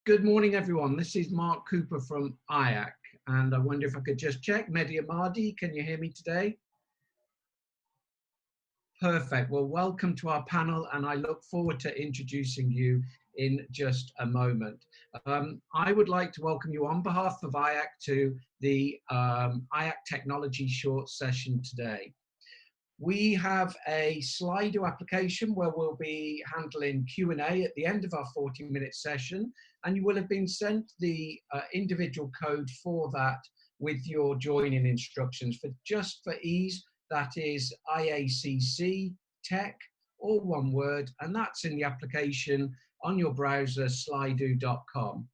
Good morning, everyone. This is Mark Cooper from IACC, and I wonder if I could just check. Mehdi, Ahmadi, can you hear me today? Perfect. Well, welcome to our panel, and I look forward to introducing you in just a moment. I would like to welcome you on behalf of IACC to the IACC Technology Short Session today. We have a Slido application where we'll be handling Q&A at the end of our 40-minute session, and you will have been sent the individual code for that with your joining instructions. Just for ease, that is IACC Tech, all one word, and that's in the application on your browser, slido.com.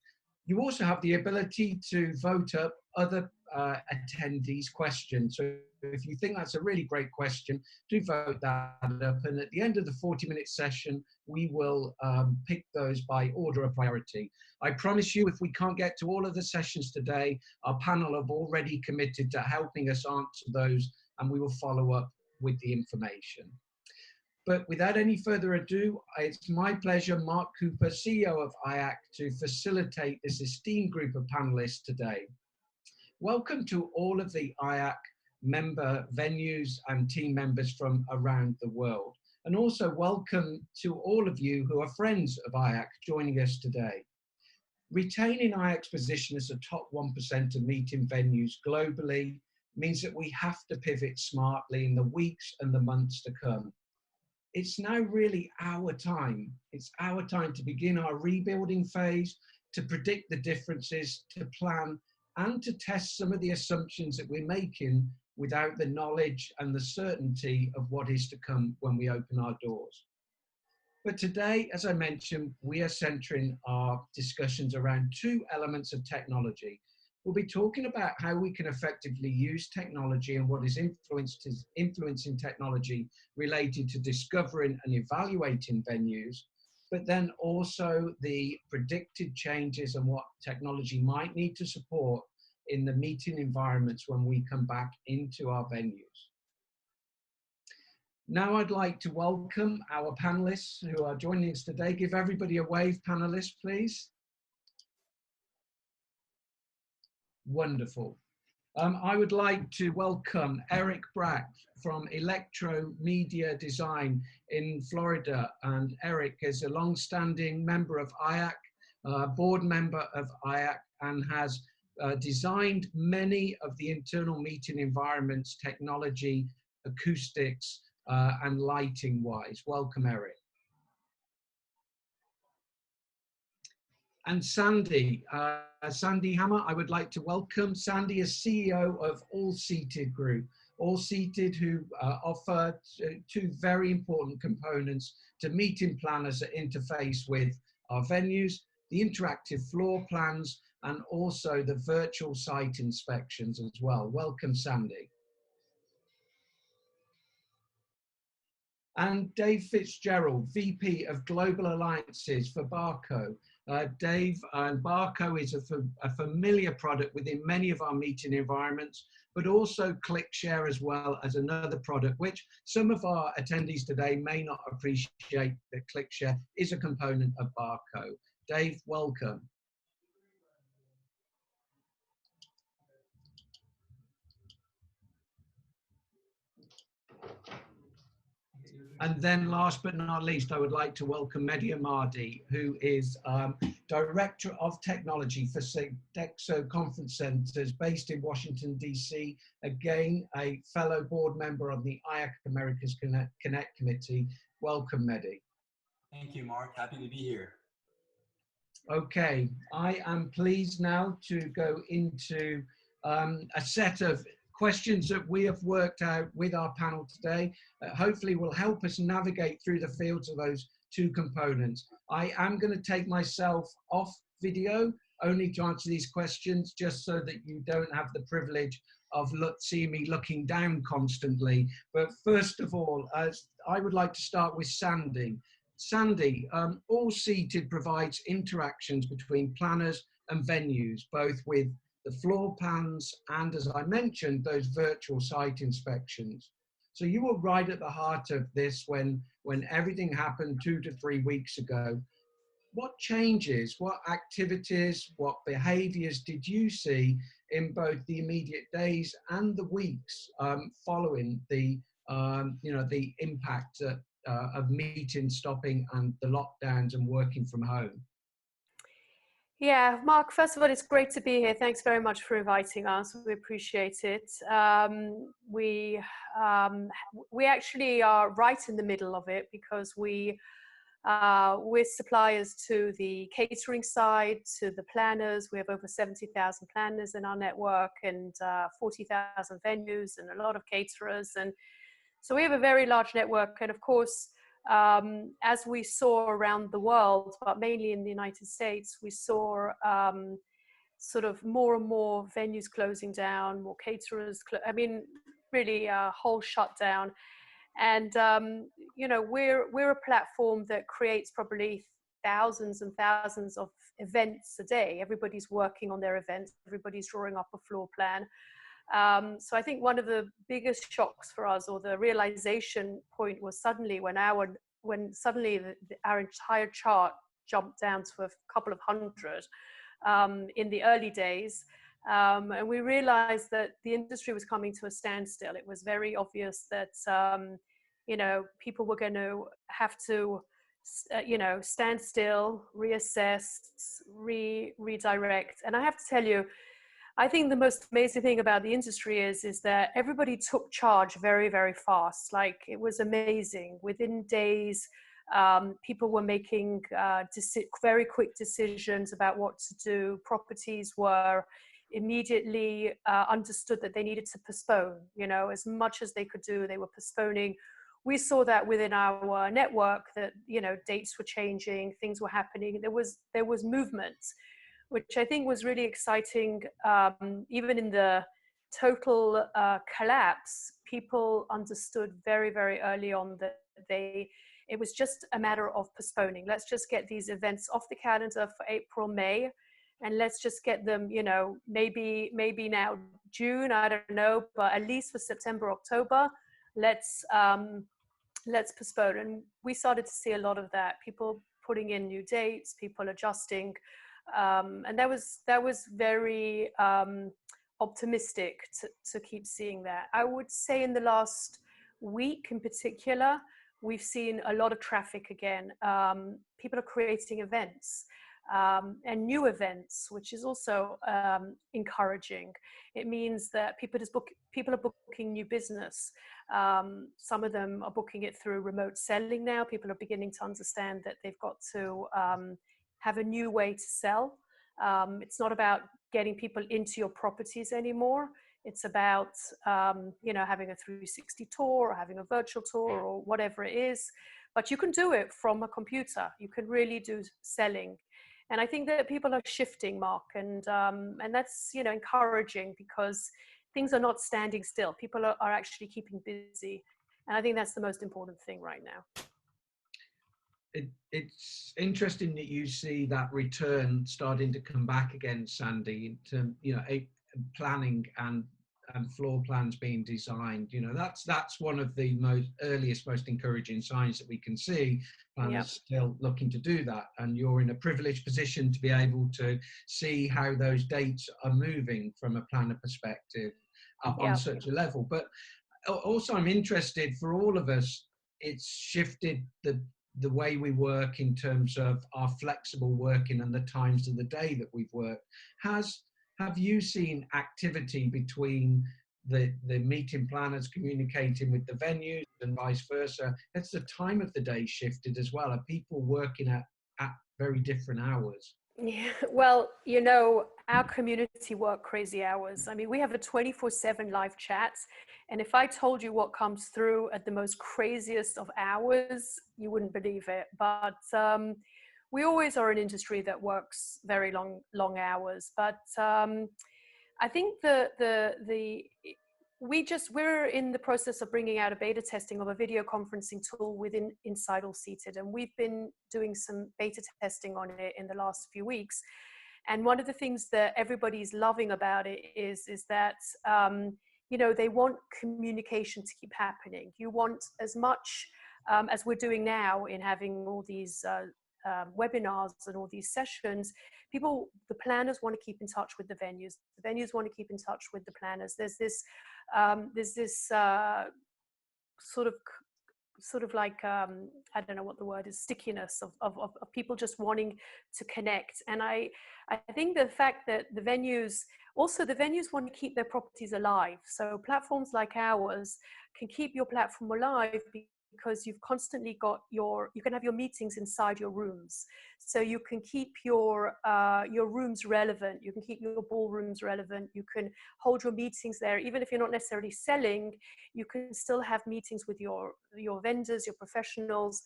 You also have the ability to vote up other attendees' questions. So if you think that's a really great question, do vote that up. And at the end of the 40-minute session, we will pick those by order of priority. I promise you, if we can't get to all of the sessions today, our panel have already committed to helping us answer those, and we will follow up with the information. But without any further ado, it's my pleasure, Mark Cooper, CEO of IACC, to facilitate this esteemed group of panelists today. Welcome to all of the IACC member venues and team members from around the world. And also welcome to all of you who are friends of IACC joining us today. Retaining IACC's position as a top 1% of meeting venues globally means that we have to pivot smartly in the weeks and the months to come. It's now really our time. It's our time to begin our rebuilding phase, to predict the differences, to plan, and to test some of the assumptions that we're making without the knowledge and the certainty of what is to come when we open our doors. But today, as I mentioned, we are centering our discussions around two elements of technology. We'll be talking about how we can effectively use technology and what is influencing technology related to discovering and evaluating venues, but then also the predicted changes and what technology might need to support in the meeting environments when we come back into our venues. Now I'd like to welcome our panelists who are joining us today. Give everybody a wave, panelists, please. Wonderful. I would like to welcome Eric Bracht from Electro Media Design in Florida. And Eric is a long-standing member of IACC, board member of IACC, and has designed many of the internal meeting environments, technology, acoustics, and lighting-wise. Welcome, Eric. And Sandy, Sandy Hammer, I would like to welcome. Sandy is CEO of All Seated Group. All Seated, who offer two very important components to meeting planners that interface with our venues, the interactive floor plans, and also the virtual site inspections as well. Welcome, Sandy. And Dave Fitzgerald, VP of Global Alliances for Barco. Dave, Barco is a familiar product within many of our meeting environments, but also ClickShare as well as another product, which some of our attendees today may not appreciate that ClickShare is a component of Barco. Dave, welcome. And then last but not least, I would like to welcome Mehdi Ahmadi, who is Director of Technology for Sodexo Conference Centers based in Washington, D.C. Again, a fellow board member of the IACC Americas Connect Committee. Welcome, Mehdi. Thank you, Mark. Happy to be here. Okay, I am pleased now to go into a set of questions that we have worked out with our panel today, hopefully will help us navigate through the fields of those two components. I am going to take myself off video only to answer these questions, just so that you don't have the privilege of seeing me looking down constantly. But first of all, I would like to start with Sandy. Sandy, All Seated provides interactions between planners and venues, both with the floor plans, and as I mentioned, those virtual site inspections. So you were right at the heart of this when everything happened 2 to 3 weeks ago. what changes, what activities, what behaviours did you see in both the immediate days and the weeks following the, the impact of meetings stopping and the lockdowns and working from home? Yeah, Mark, first of all, it's great to be here. Thanks very much for inviting us. We appreciate it. We actually are right in the middle of it because we're suppliers to the catering side, to the planners. We have over 70,000 planners in our network and 40,000 venues and a lot of caterers. And so we have a very large network. And of course, as we saw around the world, but mainly in the United States, we saw sort of more and more venues closing down, more caterers, really a whole shutdown. And, we're a platform that creates probably thousands and thousands of events a day. Everybody's working on their events. Everybody's drawing up a floor plan. So I think one of the biggest shocks for us, or the realization point, was suddenly when our entire chart jumped down to a couple of hundred in the early days. And we realized that the industry was coming to a standstill. It was very obvious that, people were going to have to, stand still, reassess, redirect. And I have to tell you, I think the most amazing thing about the industry is that everybody took charge very, very fast. Like, it was amazing. Within days, people were making very quick decisions about what to do. Properties were immediately understood that they needed to postpone. As much as they could do, they were postponing. We saw that within our network, that dates were changing, things were happening. There was movement, which I think was really exciting. Even in the total collapse, people understood very, very early on that it was just a matter of postponing. Let's just get these events off the calendar for April, May, and let's just get them, maybe now June, I don't know, but at least for September, October, let's postpone. And we started to see a lot of that, people putting in new dates, people adjusting. And that was very optimistic to keep seeing that. I would say in the last week in particular, we've seen a lot of traffic again. People are creating events and new events, which is also encouraging. It means that people are booking new business. Some of them are booking it through remote selling now. People are beginning to understand that they've got to have a new way to sell. It's not about getting people into your properties anymore. It's about, having a 360 tour or having a virtual tour or whatever it is, but you can do it from a computer. You can really do selling. And I think that people are shifting, Mark, and that's, encouraging, because things are not standing still. People are actually keeping busy. And I think that's the most important thing right now. It's interesting that you see that return starting to come back again, Sandy, into planning and floor plans being designed. That's one of the earliest, most encouraging signs that we can see. Planners still looking to do that, and you're in a privileged position to be able to see how those dates are moving from a planner perspective on such a level. But also, I'm interested, for all of us, it's shifted the way we work in terms of our flexible working and the times of the day that we've worked. Have you seen activity between the meeting planners communicating with the venues and vice versa? Has the time of the day shifted as well? Are people working at very different hours? Yeah, well, our community work crazy hours. I mean, we have a 24/7 live chat. And if I told you what comes through at the most craziest of hours, you wouldn't believe it. But we always are an industry that works very long hours. But I think we're in the process of bringing out a beta testing of a video conferencing tool within Inside All Seated. And we've been doing some beta testing on it in the last few weeks. And one of the things that everybody's loving about it is that, they want communication to keep happening. You want as much as we're doing now in having all these webinars and all these sessions, the planners want to keep in touch with the venues want to keep in touch with the planners. There's this sort of like I don't know what the word is, stickiness of people just wanting to connect. And I think the fact that the venues want to keep their properties alive. So platforms like ours can keep your platform alive because you've constantly got you can have your meetings inside your rooms. So you can keep your rooms relevant, you can keep your ballrooms relevant, you can hold your meetings there. Even if you're not necessarily selling, you can still have meetings with your vendors, your professionals.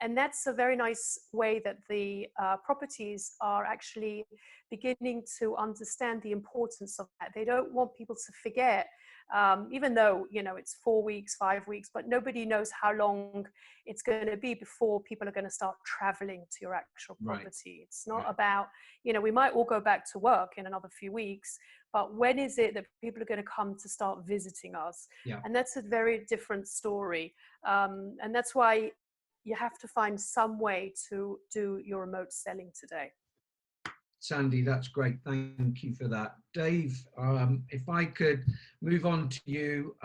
And that's a very nice way that the properties are actually beginning to understand the importance of that. They don't want people to forget, even though, it's 4 weeks, 5 weeks, but nobody knows how long it's going to be before people are going to start traveling to your actual property. Right. It's not about, we might all go back to work in another few weeks, but when is it that people are going to come to start visiting us? Yeah. And that's a very different story. And that's why you have to find some way to do your remote selling today. Sandy, that's great. Thank you for that. Dave, if I could move on to you.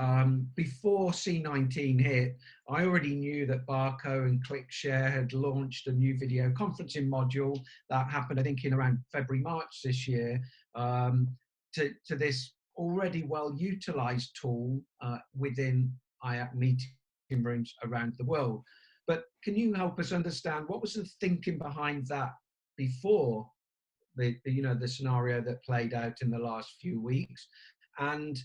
Before C19 hit, I already knew that Barco and ClickShare had launched a new video conferencing module that happened, I think, in around February, March this year, to this already well-utilized tool within IACC meeting rooms around the world. But can you help us understand what was the thinking behind that before the scenario that played out in the last few weeks? And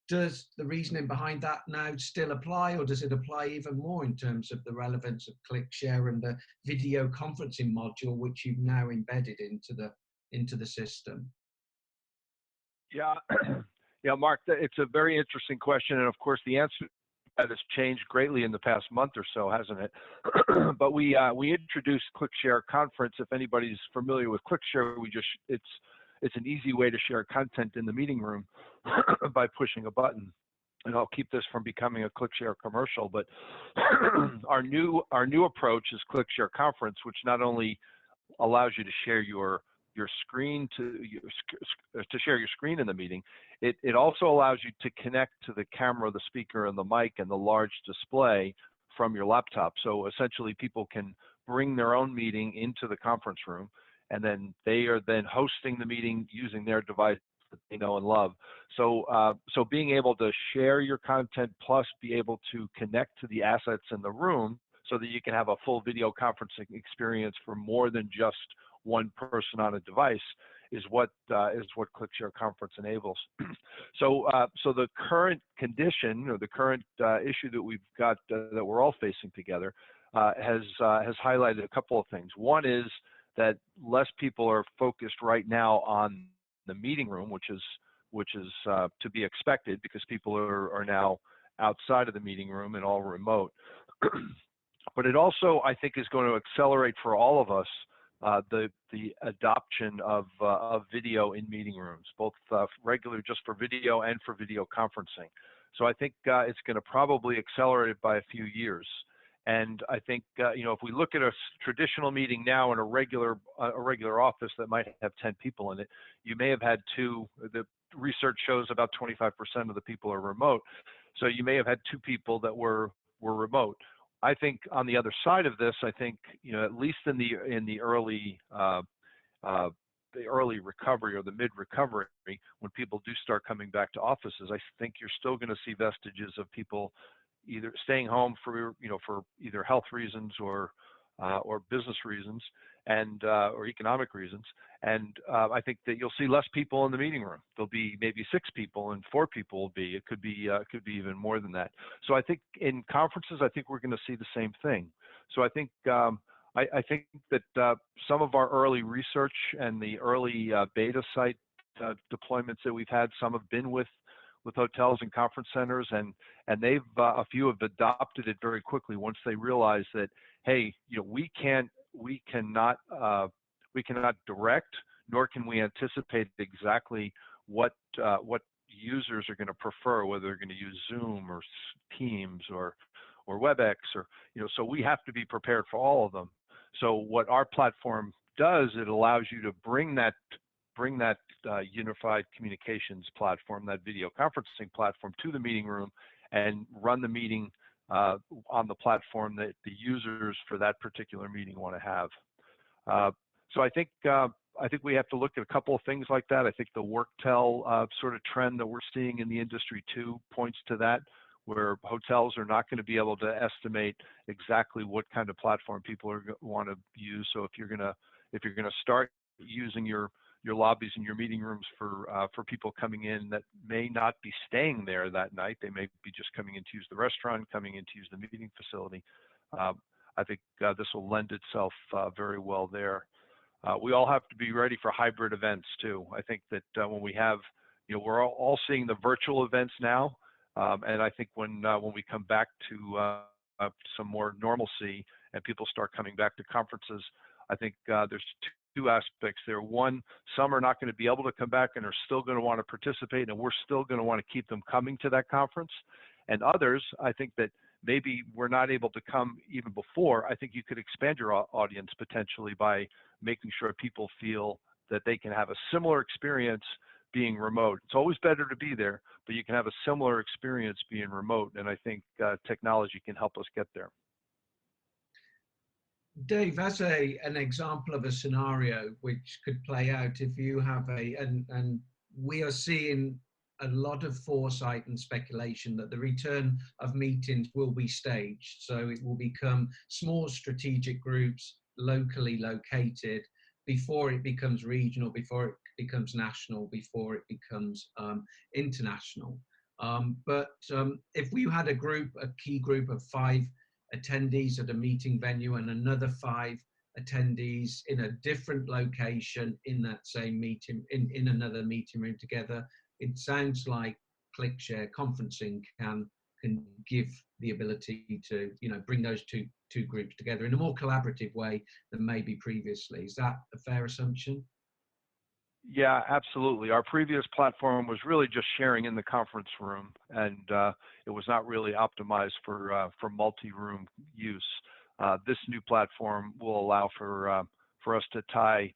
does the reasoning behind that now still apply, or does it apply even more in terms of the relevance of ClickShare and the video conferencing module, which you've now embedded into the system? Yeah, yeah, Mark, it's a very interesting question, and of course the answer that has changed greatly in the past month or so, hasn't it? But we introduced ClickShare Conference. If anybody's familiar with ClickShare, it's an easy way to share content in the meeting room by pushing a button. And I'll keep this from becoming a ClickShare commercial, but our new approach is ClickShare Conference, which not only allows you to share your screen to share your screen in the meeting, it also allows you to connect to the camera, the speaker, and the mic, and the large display from your laptop. So essentially people can bring their own meeting into the conference room, and then they are then hosting the meeting using their device that they know and love. So so being able to share your content plus be able to connect to the assets in the room so that you can have a full video conferencing experience for more than just one person on a device is what ClickShare Conference enables. So the current condition, or the current issue that we've got that we're all facing together has highlighted a couple of things. One is that less people are focused right now on the meeting room, which is to be expected because people are now outside of the meeting room and all remote. But it also, I think, is going to accelerate for all of us the adoption of video in meeting rooms, both regular just for video and for video conferencing. So I think it's going to probably accelerate it by a few years. And I think if we look at a traditional meeting now in a regular office that might have 10 people in it, you may have had two. The research shows about 25% of the people are remote, so you may have had two people that were remote. I think on the other side of this, I think at least in the early recovery or the mid recovery, when people do start coming back to offices, I think you're still going to see vestiges of people either staying home for either health reasons or business reasons and or economic reasons. And I think that you'll see less people in the meeting room. There'll be maybe 6 people, and 4 people will be. It could be even more than that. So I think in conferences, I think we're going to see the same thing. So I think I think that some of our early research and the early beta site deployments that we've had, some have been with hotels and conference centers, and they've a few have adopted it very quickly once they realize that, hey, we cannot direct, nor can we anticipate exactly what users are going to prefer, whether they're going to use Zoom or Teams or WebEx, or so we have to be prepared for all of them. So what our platform does, it allows you to bring that unified communications platform, that video conferencing platform, to the meeting room and run the meeting on the platform that the users for that particular meeting want to have. So I think we have to look at a couple of things like that. I think the WorkTel sort of trend that we're seeing in the industry too points to that, where hotels are not going to be able to estimate exactly what kind of platform people want to use. So if you're going to start using your lobbies and your meeting rooms for people coming in that may not be staying there that night, they may be just coming in to use the restaurant, coming in to use the meeting facility. I think this will lend itself very well there. We all have to be ready for hybrid events too. I think that when we have, we're all seeing the virtual events now, and I think when we come back to some more normalcy and people start coming back to conferences, I think there's two aspects there. One, some are not going to be able to come back and are still going to want to participate, and we're still going to want to keep them coming to that conference. And others, I think that maybe we're not able to come even before. I think you could expand your audience potentially by making sure people feel that they can have a similar experience being remote. It's always better to be there, but you can have a similar experience being remote. And I think technology can help us get there. Dave, as an example of a scenario which could play out, if you have and we are seeing a lot of foresight and speculation that the return of meetings will be staged. So it will become small strategic groups, locally located, before it becomes regional, before it becomes national, before it becomes international. But if we had a key group of 5 attendees at a meeting venue and another 5 attendees in a different location in that same meeting, in another meeting room together, it sounds like ClickShare conferencing can give the ability to bring those two groups together in a more collaborative way than maybe previously. Is that a fair assumption? Yeah, absolutely. Our previous platform was really just sharing in the conference room, and it was not really optimized for multi-room use. This new platform will allow for us to tie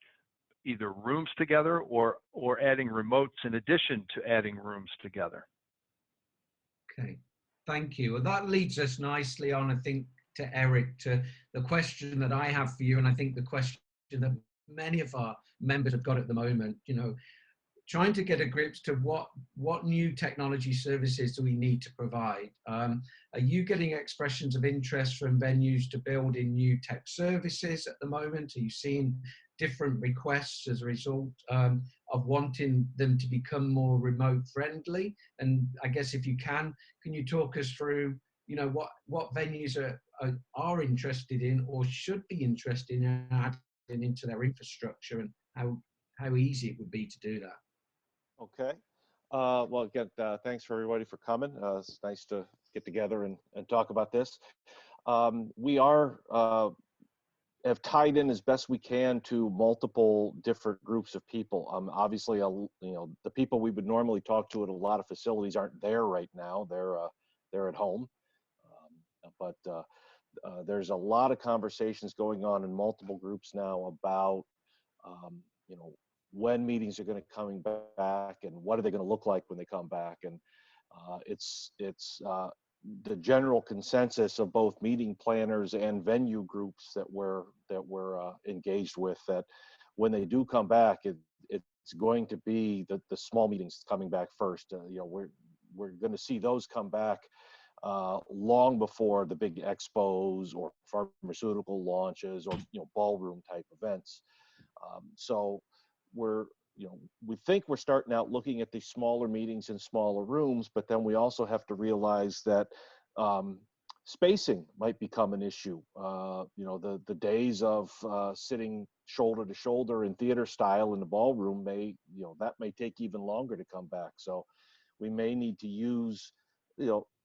either rooms together or adding remotes in addition to adding rooms together. Okay, thank you. Well, that leads us nicely on, I think, to Eric, to the question that I have for you, and I think the question that many of our members have got at the moment, trying to get a grip to what new technology services do we need to provide. Are you getting expressions of interest from venues to build in new tech services at the moment? Are you seeing different requests as a result of wanting them to become more remote friendly? And I guess if you can you talk us through, what venues are interested in or should be interested in adding into their infrastructure, and how easy it would be to do that? Okay. Well, again, thanks for everybody for coming. It's nice to get together and talk about this. We have tied in as best we can to multiple different groups of people. Obviously, the people we would normally talk to at a lot of facilities aren't there right now. They're at home, but there's a lot of conversations going on in multiple groups now about when meetings are going to coming back and what are they going to look like when they come back. And it's the general consensus of both meeting planners and venue groups that we're engaged with, that when they do come back, it's going to be the small meetings coming back first. We're going to see those come back long before the big expos or pharmaceutical launches or ballroom type events. So we think we're starting out looking at these smaller meetings in smaller rooms, but then we also have to realize that spacing might become an issue. The days of sitting shoulder to shoulder in theater style in the ballroom that may take even longer to come back. So we may need to use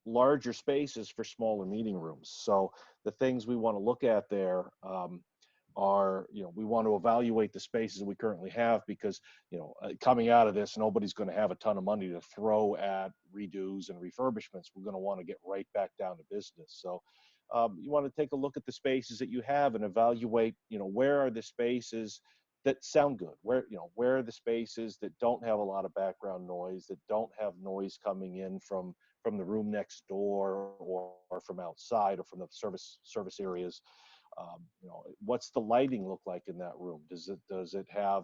larger spaces for smaller meeting rooms. So the things we want to look at there are, we want to evaluate the spaces we currently have, because, coming out of this, nobody's going to have a ton of money to throw at redos and refurbishments. We're going to want to get right back down to business. So you want to take a look at the spaces that you have and evaluate, where are the spaces that sound good, where are the spaces that don't have a lot of background noise, that don't have noise coming in from the room next door or from outside or from the service areas. What's the lighting look like in that room? Does it have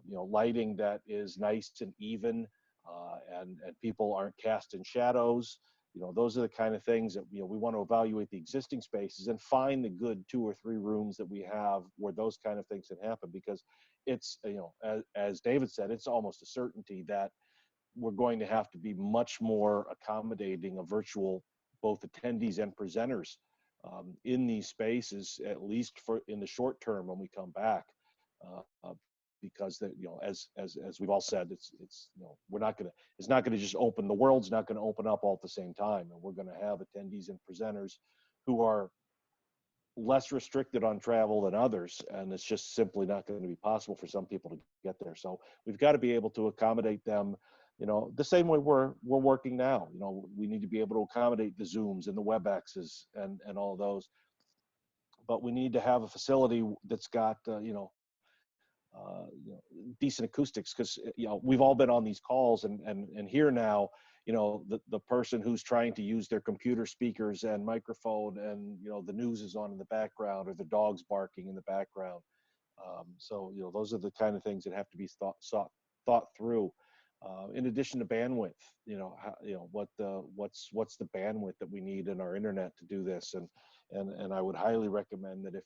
lighting that is nice and even, and people aren't cast in shadows? Those are the kind of things that we want to evaluate the existing spaces and find the good 2 or 3 rooms that we have where those kind of things can happen, because it's, as David said, it's almost a certainty that we're going to have to be much more accommodating of virtual, both attendees and presenters, in these spaces, at least in the short term when we come back, because as we've all said, it's it's not gonna just open. The world's not gonna open up all at the same time, and we're gonna have attendees and presenters who are less restricted on travel than others, and it's just simply not going to be possible for some people to get there. So we've got to be able to accommodate them, the same way we're working now. We need to be able to accommodate the Zooms and the WebExes and all of those, but we need to have a facility that's got decent acoustics, because we've all been on these calls and here now, the person who's trying to use their computer speakers and microphone, and the news is on in the background, or the dog's barking in the background. So those are the kind of things that have to be thought through. In addition to bandwidth, what's the bandwidth that we need in our internet to do this? And I would highly recommend that if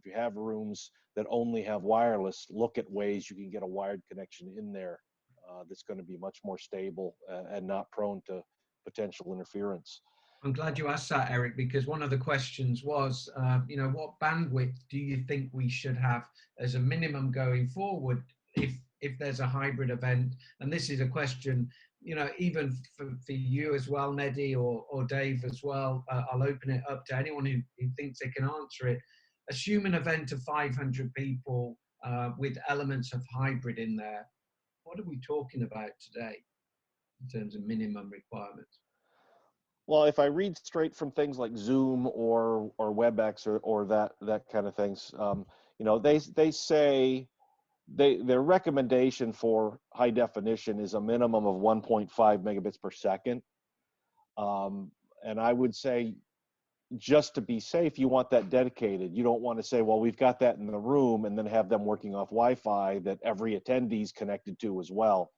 you have rooms that only have wireless, look at ways you can get a wired connection in there that's going to be much more stable and not prone to potential interference. I'm glad you asked that, Eric, because one of the questions was, what bandwidth do you think we should have as a minimum going forward if there's a hybrid event? And this is a question, even for you as well, Mehdi, or Dave as well. I'll open it up to anyone who thinks they can answer it. Assume an event of 500 people with elements of hybrid in there. What are we talking about today in terms of minimum requirements? Well, if I read straight from things like Zoom or WebEx or that kind of things, they say their recommendation for high definition is a minimum of 1.5 megabits per second. And I would say, just to be safe, you want that dedicated. You don't want to say, well, we've got that in the room and then have them working off Wi-Fi that every attendee's connected to as well.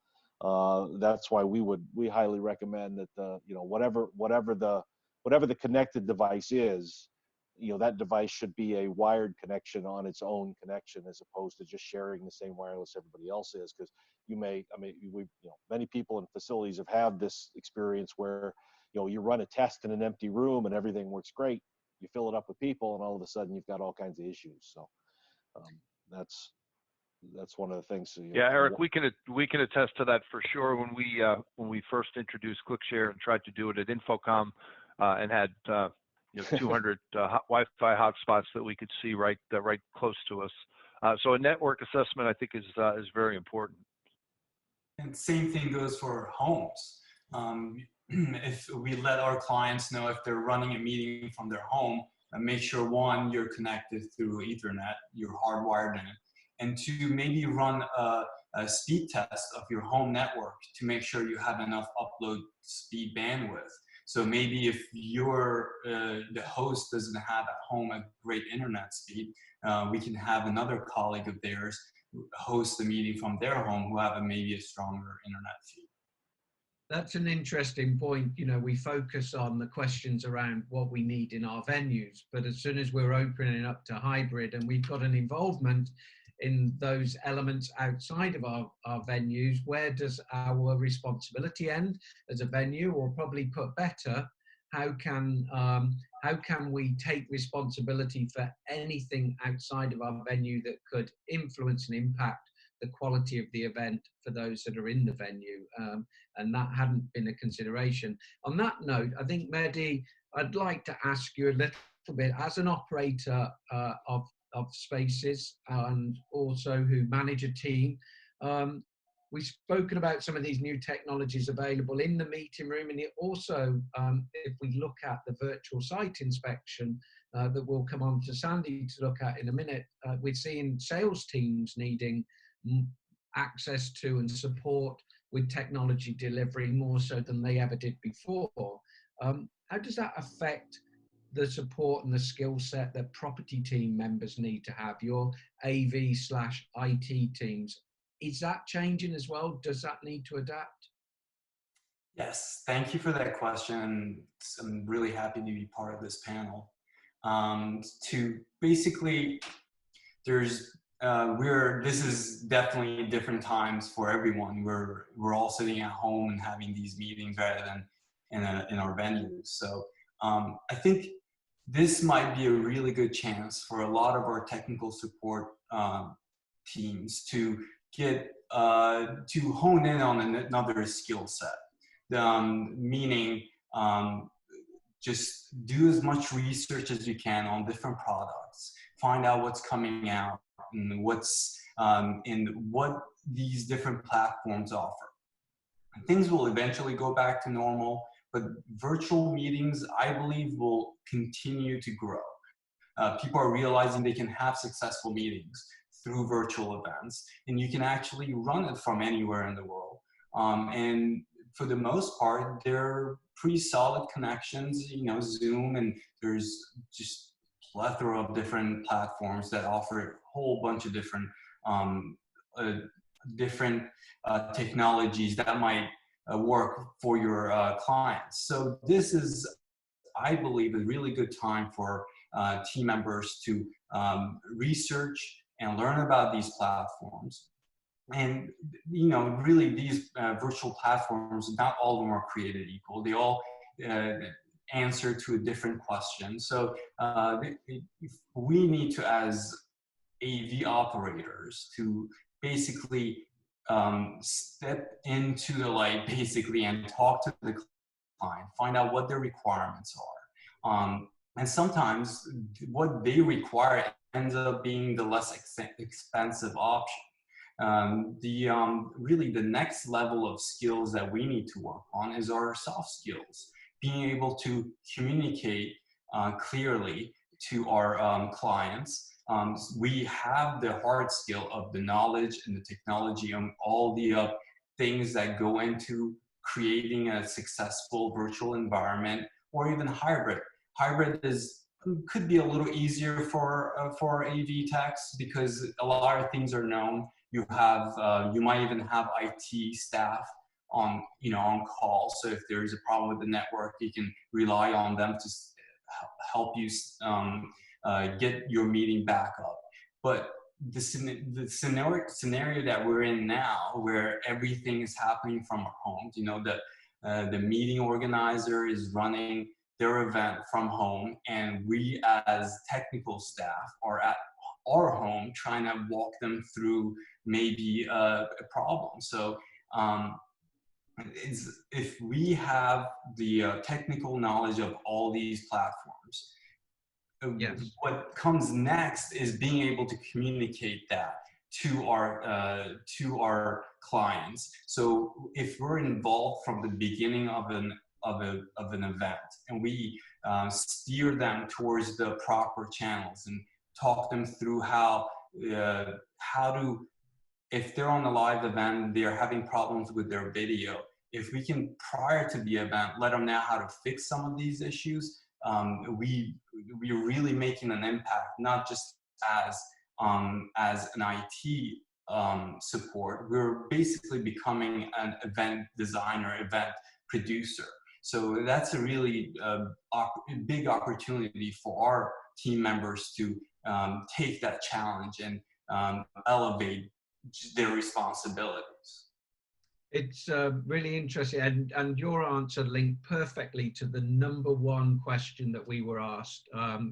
That's why we highly recommend that whatever the connected device is, that device should be a wired connection on its own connection, as opposed to just sharing the same wireless everybody else is. Because many people in facilities have had this experience where you run a test in an empty room and everything works great. You fill it up with people, and all of a sudden you've got all kinds of issues. So that's one of the things. Yeah, Eric, we can attest to that for sure. When we first introduced ClickShare and tried to do it at Infocom, and had 200 Wi-Fi hotspots that we could see right close to us. So a network assessment, I think, is very important. And same thing goes for homes. If we let our clients know if they're running a meeting from their home, make sure, one, you're connected through Ethernet, you're hardwired in it, and two, maybe run a speed test of your home network to make sure you have enough upload speed bandwidth. So maybe if the host doesn't have at home a great internet speed, we can have another colleague of theirs host the meeting from their home who have maybe a stronger internet feed. That's an interesting point. We focus on the questions around what we need in our venues, but as soon as we're opening up to hybrid and we've got an involvement in those elements outside of our venues, where does our responsibility end as a venue? Or probably put better, how can we take responsibility for anything outside of our venue that could influence and impact the quality of the event for those that are in the venue? And that hadn't been a consideration. On that note, I think, Mehdi, I'd like to ask you a little bit, as an operator of spaces and also who manage a team, we've spoken about some of these new technologies available in the meeting room, and it also, if we look at the virtual site inspection that we'll come on to Sandy to look at in a minute, we're seeing sales teams needing access to and support with technology delivery more so than they ever did before. How does that affect the support and the skill set that property team members need to have, your AV/IT teams? Is that changing as well? Does that need to adapt? Yes, thank you for that question. I'm really happy to be part of this panel. To basically, this is definitely different times for everyone. We're all sitting at home and having these meetings rather than in our venues. So I think this might be a really good chance for a lot of our technical support teams to get to hone in on another skill set. Meaning just do as much research as you can on different products, find out what's coming out and what's and what these different platforms offer. And things will eventually go back to normal, but virtual meetings, I believe, will continue to grow. People are realizing they can have successful meetings through virtual events, and you can actually run it from anywhere in the world. And for the most part, they're pretty solid connections, you know, Zoom, and there's just plethora of different platforms that offer a whole bunch of different technologies that might work for your clients. So this is, I believe, a really good time for team members to research and learn about these platforms. And, you know, really these virtual platforms, not all of them are created equal. They all answer to a different question. So we need to, as AV operators, to basically step into the light, basically, and talk to the client, find out what their requirements are. And sometimes what they require ends up being the less expensive option. Really the next level of skills that we need to work on is our soft skills, being able to communicate clearly to our clients. We have the hard skill of the knowledge and the technology and all the things that go into creating a successful virtual environment, or even hybrid. Hybrid could be a little easier for AV techs because a lot of things are known. You might even have IT staff on call. So if there's a problem with the network, you can rely on them to help you get your meeting back up. But the scenario that we're in now, where everything is happening from our homes, you know, the meeting organizer is running their event from home, and we as technical staff are at our home trying to walk them through maybe a problem. So if we have the technical knowledge of all these platforms, yes, what comes next is being able to communicate that to our clients. So if we're involved from the beginning of an event, and we steer them towards the proper channels and talk them through how to, if they're on a live event, they're having problems with their video, if we can, prior to the event, let them know how to fix some of these issues, we're really making an impact, not just as an IT support. We're basically becoming an event designer, event producer. So that's a really big opportunity for our team members to take that challenge and elevate their responsibilities. It's really interesting, and your answer linked perfectly to the #1 question that we were asked,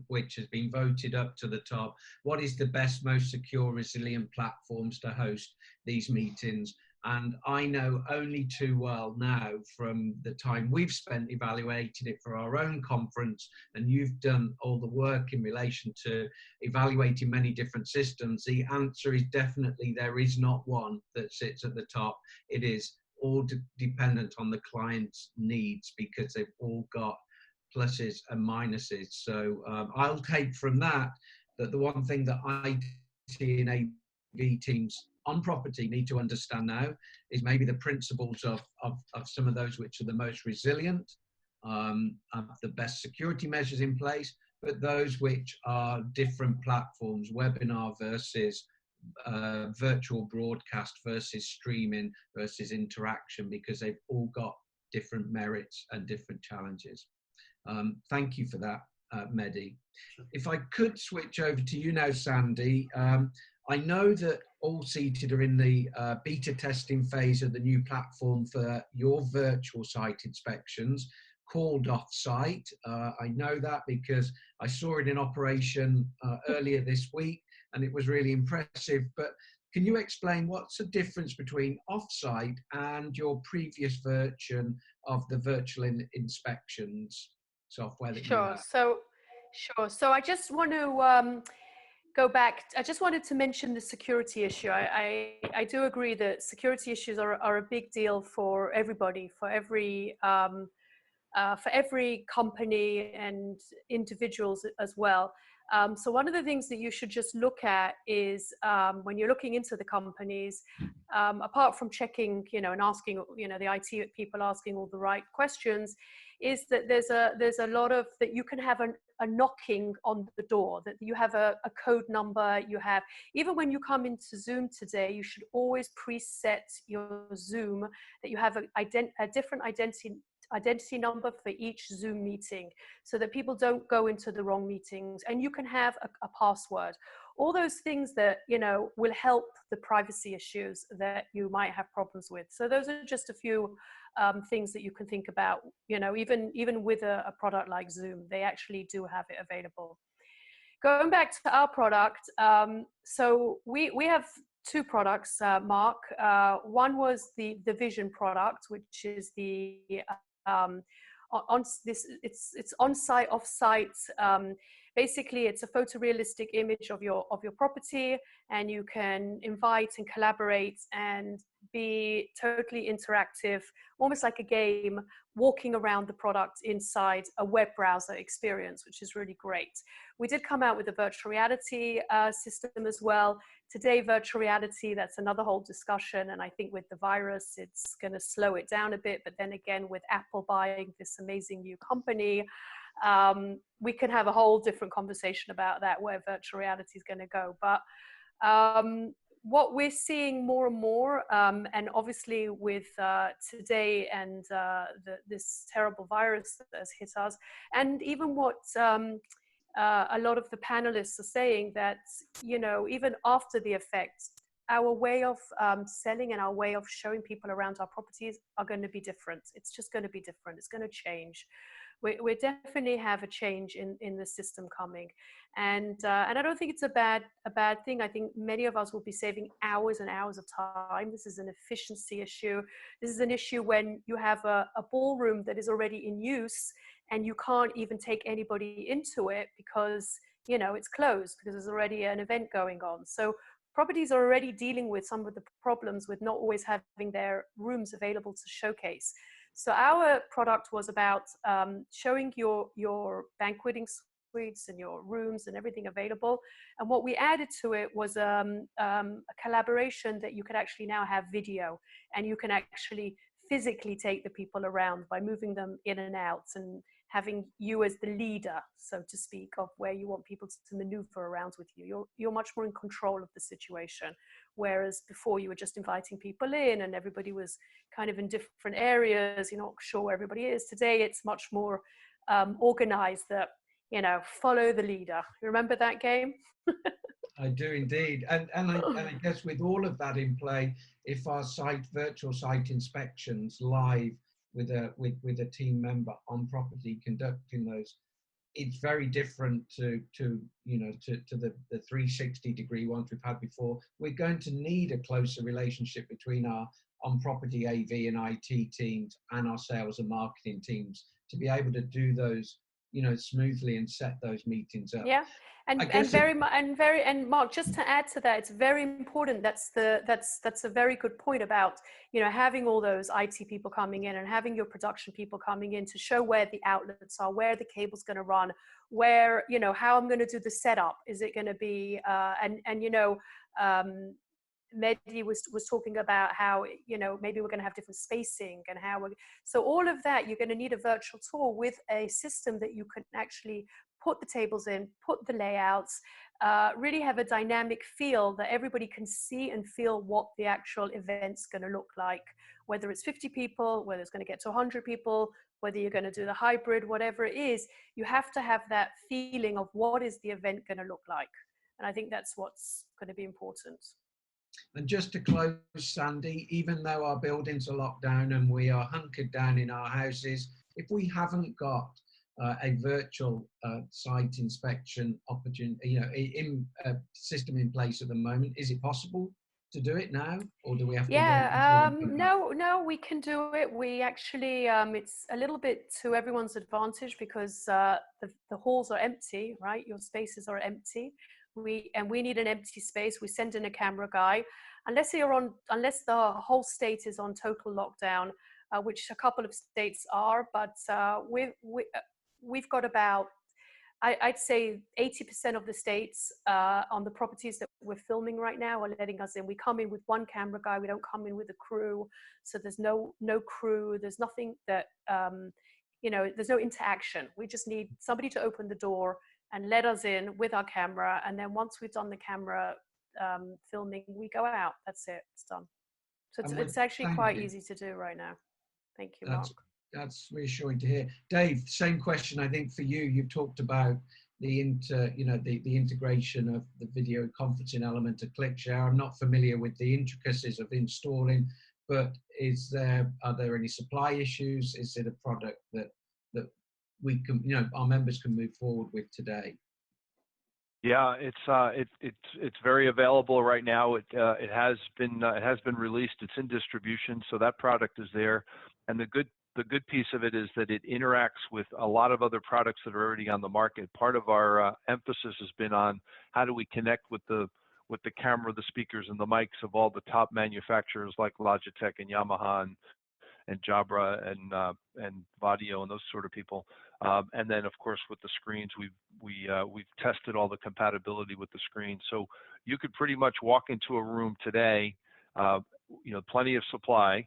which has been voted up to the top. What is the best, most secure, resilient platforms to host these meetings? And I know only too well now from the time we've spent evaluating it for our own conference, and you've done all the work in relation to evaluating many different systems. The answer is definitely there is not one that sits at the top. It is all dependent on the client's needs, because they've all got pluses and minuses. So I'll take from that that the one thing that IT and AV teams on property need to understand now is maybe the principles of some of those which are the most resilient, have the best security measures in place, but those which are different platforms, webinar versus virtual broadcast versus streaming versus interaction, because they've all got different merits and different challenges. Thank you for that, Mehdi. If I could switch over to you now, Sandy. I know that All Seated are in the beta testing phase of the new platform for your virtual site inspections called Offsite. I know that because I saw it in operation earlier this week, and it was really impressive. But can you explain what's the difference between Offsite and your previous version of the virtual inspections software that you have? Sure. So I just want to go back. I just wanted to mention the security issue. I do agree that security issues are a big deal for everybody, for every company and individuals as well. So one of the things that you should just look at is when you're looking into the companies, apart from checking, and asking, the IT people asking all the right questions, is that there's a lot of that you can have a knocking on the door, that you have a code number. You have, even when you come into Zoom today, you should always preset your Zoom that you have a different identity number for each Zoom meeting, so that people don't go into the wrong meetings. And you can have a password. All those things that, will help the privacy issues that you might have problems with. So those are just a few things that you can think about, even with a product like Zoom, they actually do have it available. Going back to our product, so we have two products, Mark. One was the Vision product, which is the it's on-site, off-site. Basically, it's a photorealistic image of your property, and you can invite and collaborate and be totally interactive, almost like a game, walking around the product inside a web browser experience, which is really great. We did come out with a virtual reality system as well. Today, virtual reality, that's another whole discussion. And I think with the virus, it's going to slow it down a bit. But then again, with Apple buying this amazing new company, we can have a whole different conversation about that, where virtual reality is going to go. But what we're seeing more and more, and obviously with today and this terrible virus that has hit us, and even what a lot of the panelists are saying, that, even after the effects, our way of selling and our way of showing people around our properties are going to be different. It's just going to be different. It's going to change. We definitely have a change in the system coming, and I don't think it's a bad thing. I think many of us will be saving hours and hours of time. This is an efficiency issue. This is an issue when you have a ballroom that is already in use, and you can't even take anybody into it because it's closed, because there's already an event going on. So properties are already dealing with some of the problems with not always having their rooms available to showcase. So our product was about showing your banqueting suites and your rooms and everything available. And what we added to it was a collaboration that you could actually now have video, and you can actually physically take the people around by moving them in and out, and having you as the leader, so to speak, of where you want people to maneuver around with you. You're much more in control of the situation. Whereas before, you were just inviting people in and everybody was kind of in different areas. You're not sure where everybody is. Today, it's much more organized, that, follow the leader. You remember that game? I do indeed. And I guess with all of that in play, if our virtual site inspections live with a team member on property conducting those, it's very different to you know to the 360-degree ones we've had before. We're going to need a closer relationship between our on-property AV and IT teams and our sales and marketing teams to be able to do those, you know, smoothly and set those meetings up. Yeah, and Mark, just to add to that, it's very important. That's a very good point about, you know, having all those IT people coming in and having your production people coming in to show where the outlets are, where the cable's going to run, where, you know, how I'm going to do the setup. Is it going to be and you know, Mehdi was talking about how, you know, maybe we're going to have different spacing and how we're, so all of that, you're going to need a virtual tour with a system that you can actually put the tables in, put the layouts, really have a dynamic feel that everybody can see and feel what the actual event's going to look like, whether it's 50 people, whether it's going to get to 100 people, whether you're going to do the hybrid, whatever it is, you have to have that feeling of what is the event going to look like. And I think that's what's going to be important. And just to close, Sandy, even though our buildings are locked down and we are hunkered down in our houses, if we haven't got a virtual site inspection opportunity, you know, system in place at the moment, is it possible to do it now, or do we have to wait? No, we can do it. We actually, it's a little bit to everyone's advantage because the halls are empty, right? Your spaces are empty. We need an empty space. We send in a camera guy, unless the whole state is on total lockdown, which a couple of states are. But we've got about, I'd say 80% of the states on the properties that we're filming right now are letting us in. We come in with one camera guy. We don't come in with a crew. So there's no crew. There's nothing that, you know, there's no interaction. We just need somebody to open the door and let us in with our camera. And then once we've done the camera filming, we go out. That's it. It's done. So it's actually quite easy to do right now. Thank you, Mark. That's reassuring to hear. Dave, same question, I think, for you. You've talked about the integration of the video conferencing element of ClickShare. I'm not familiar with the intricacies of installing, but are there any supply issues? Is it a product that we can, you know, our members can move forward with today? Yeah, it's very available right now. It has been released. It's in distribution, so that product is there. And the good piece of it is that it interacts with a lot of other products that are already on the market. Part of our emphasis has been on how do we connect with the camera, the speakers, and the mics of all the top manufacturers like Logitech and Yamaha and Jabra and Vadio and those sort of people. And then, of course, with the screens, we've tested all the compatibility with the screen. So you could pretty much walk into a room today, you know, plenty of supply.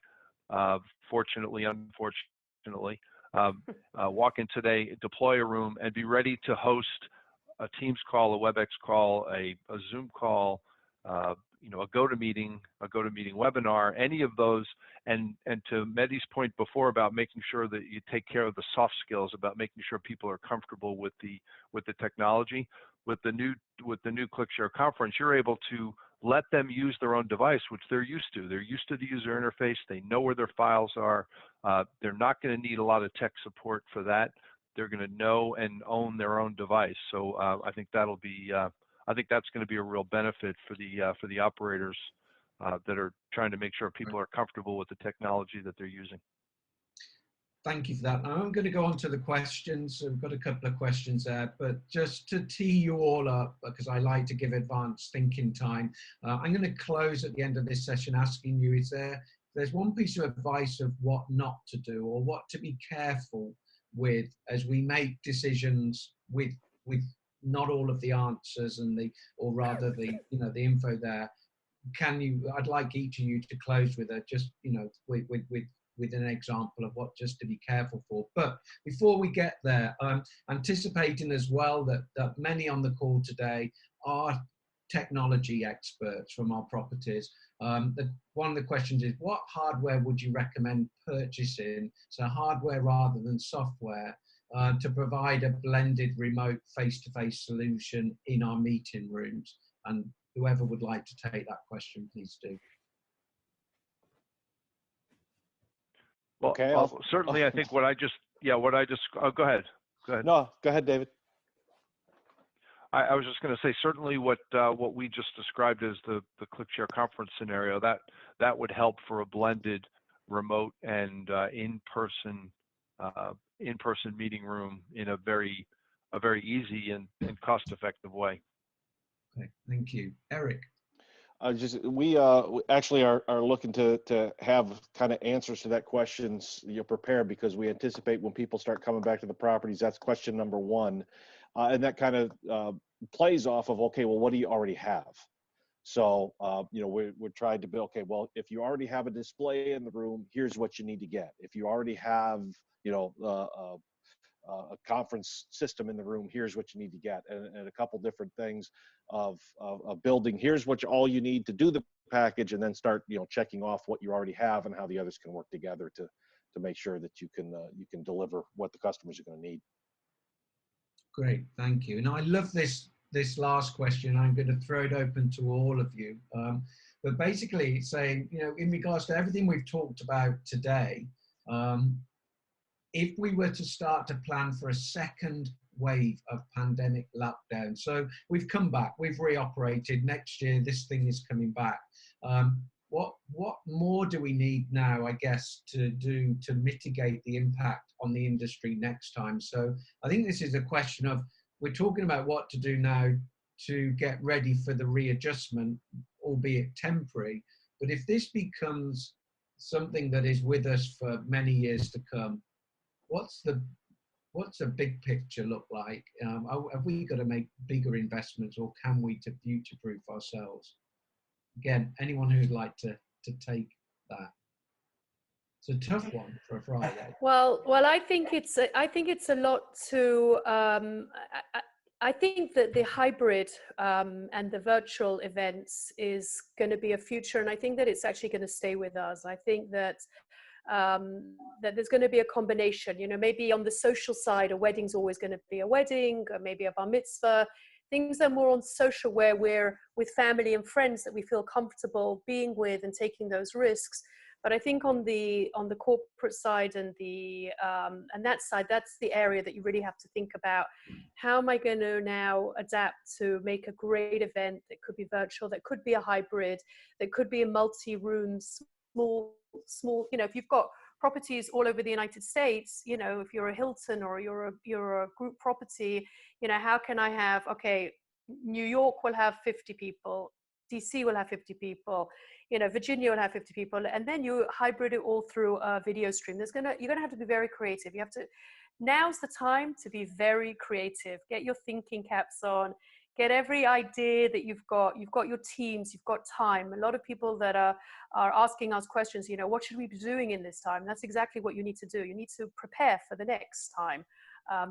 Fortunately, unfortunately, walk in today, deploy a room, and be ready to host a Teams call, a WebEx call, a Zoom call, you know, a GoToMeeting webinar, any of those. And to Mehdi's point before about making sure that you take care of the soft skills, about making sure people are comfortable with the technology. With the new ClickShare conference, you're able to let them use their own device, which they're used to. They're used to the user interface. They know where their files are. They're not going to need a lot of tech support for that. They're going to know and own their own device. So I think that'll be. I think that's going to be a real benefit for the operators that are trying to make sure people are comfortable with the technology that they're using. Thank you for that. Now I'm going to go on to the questions. We've got a couple of questions there, but just to tee you all up, because I like to give advanced thinking time, I'm going to close at the end of this session asking you, there's one piece of advice of what not to do or what to be careful with as we make decisions with not all of the answers and the info there. I'd like each of you to close with with an example of what just to be careful for. But before we get there, I'm anticipating as well that many on the call today are technology experts from our properties. One of the questions is, what hardware would you recommend purchasing? So hardware rather than software, to provide a blended remote face-to-face solution in our meeting rooms. And whoever would like to take that question, please do. Well, okay, certainly I think oh, go ahead. No, go ahead, David. I was just going to say, certainly what we just described as the ClickShare conference scenario, that would help for a blended remote and in-person meeting room in a very easy and cost-effective way. Okay, thank you. Eric. We actually are looking to have kind of answers to that questions prepared, because we anticipate when people start coming back to the properties, that's question number one. And that kind of plays off of, okay, well, what do you already have? So, we're trying to build, okay, well, if you already have a display in the room, here's what you need to get. If you already have, a conference system in the room, here's what you need to get, and a couple different things of building. Here's all you need to do the package, and then start checking off what you already have and how the others can work together to make sure that you can deliver what the customers are going to need. Great, thank you. And I love this last question. I'm going to throw it open to all of you. But basically, it's saying, in regards to everything we've talked about today, if we were to start to plan for a second wave of pandemic lockdown, so we've come back, we've reoperated, next year this thing is coming back. What more do we need now, I guess, to do to mitigate the impact on the industry next time? So I think this is a question of, we're talking about what to do now to get ready for the readjustment, albeit temporary. But if this becomes something that is with us for many years to come, what's the big picture look like? Have we got to make bigger investments, or can we to future-proof ourselves? Again, anyone who'd like to take that. It's a tough one for a Friday. Well, I think it's a lot to. I think that the hybrid and the virtual events is going to be a future, and I think that it's actually going to stay with us. I think that that there's going to be a combination. Maybe on the social side, a wedding's always going to be a wedding, or maybe a bar mitzvah. Things that are more on social, where we're with family and friends that we feel comfortable being with and taking those risks. But I think on the corporate side and that side, that's the area that you really have to think about. How am I going to now adapt to make a great event that could be virtual, that could be a hybrid, that could be a multi-room, small, if you've got properties all over the United States, if you're a Hilton or you're a group property, how can I have, okay, New York will have 50 people, DC will have 50 people, Virginia will have 50 people, and then you hybrid it all through a video stream. You're gonna have to be very creative. Now's the time to be very creative. Get your thinking caps on. Get every idea that you've got your teams, you've got time. A lot of people that are asking us questions, what should we be doing in this time? That's exactly what you need to do. You need to prepare for the next time.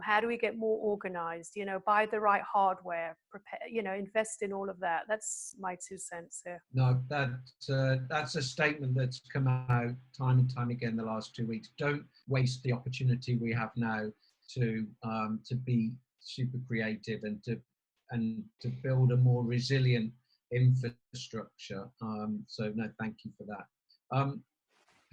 How do we get more organized? Buy the right hardware, prepare, invest in all of that. That's my 2 cents here. No, that's a statement that's come out time and time again the last 2 weeks. Don't waste the opportunity we have now to be super creative and to build a more resilient infrastructure. So no, thank you for that.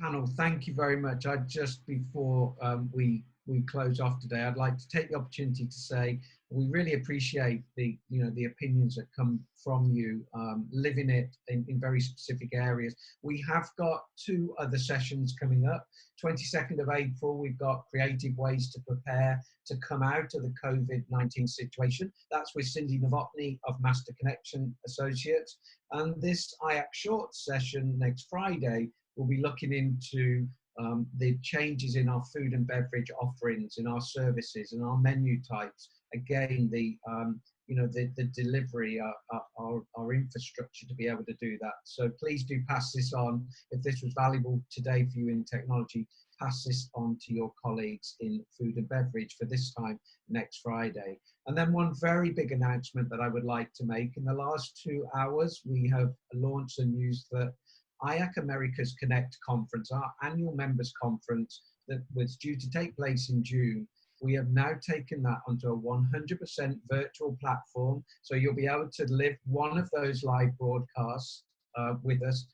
Panel, thank you very much. Just before we close off today, I'd like to take the opportunity to say we really appreciate the opinions that come from you, living it in very specific areas. We have got 2 other sessions coming up. 22nd of April, we've got creative ways to prepare to come out of the COVID-19 situation. That's with Cindy Novotny of Master Connection Associates. And this IACC short session next Friday, we'll be looking into the changes in our food and beverage offerings, in our services, and our menu types. Again, the delivery, our infrastructure to be able to do that. So please do pass this on. If this was valuable today for you in technology, pass this on to your colleagues in food and beverage for this time next Friday. And then one very big announcement that I would like to make. In the last 2 hours, we have launched the news that IACC Americas Connect conference, our annual members conference that was due to take place in June, we have now taken that onto a 100% virtual platform. So you'll be able to live one of those live broadcasts with us.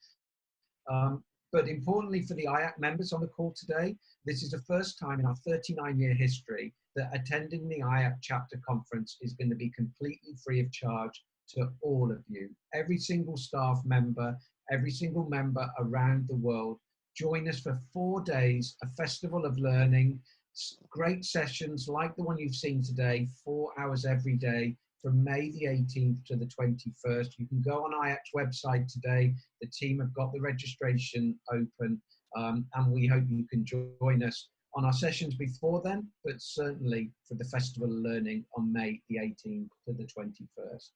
But importantly for the IACC members on the call today, this is the first time in our 39-year history that attending the IACC chapter conference is going to be completely free of charge to all of you. Every single staff member, every single member around the world. Join us for 4 days, a festival of learning, great sessions like the one you've seen today, 4 hours every day from May the 18th to the 21st. You can go on IACC's website today. The team have got the registration open, and we hope you can join us on our sessions before then, but certainly for the Festival of Learning on May the 18th to the 21st.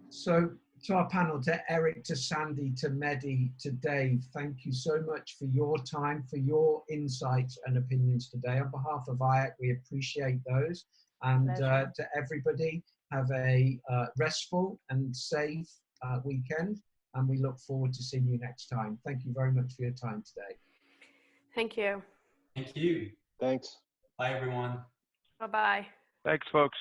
So to our panel, to Eric, to Sandy, to Mehdi, to Dave, thank you so much for your time, for your insights and opinions today. On behalf of IACC, we appreciate those. And to everybody, have a restful and safe weekend. And we look forward to seeing you next time. Thank you very much for your time today. Thank you. Thank you. Thanks. Bye, everyone. Bye-bye. Thanks, folks.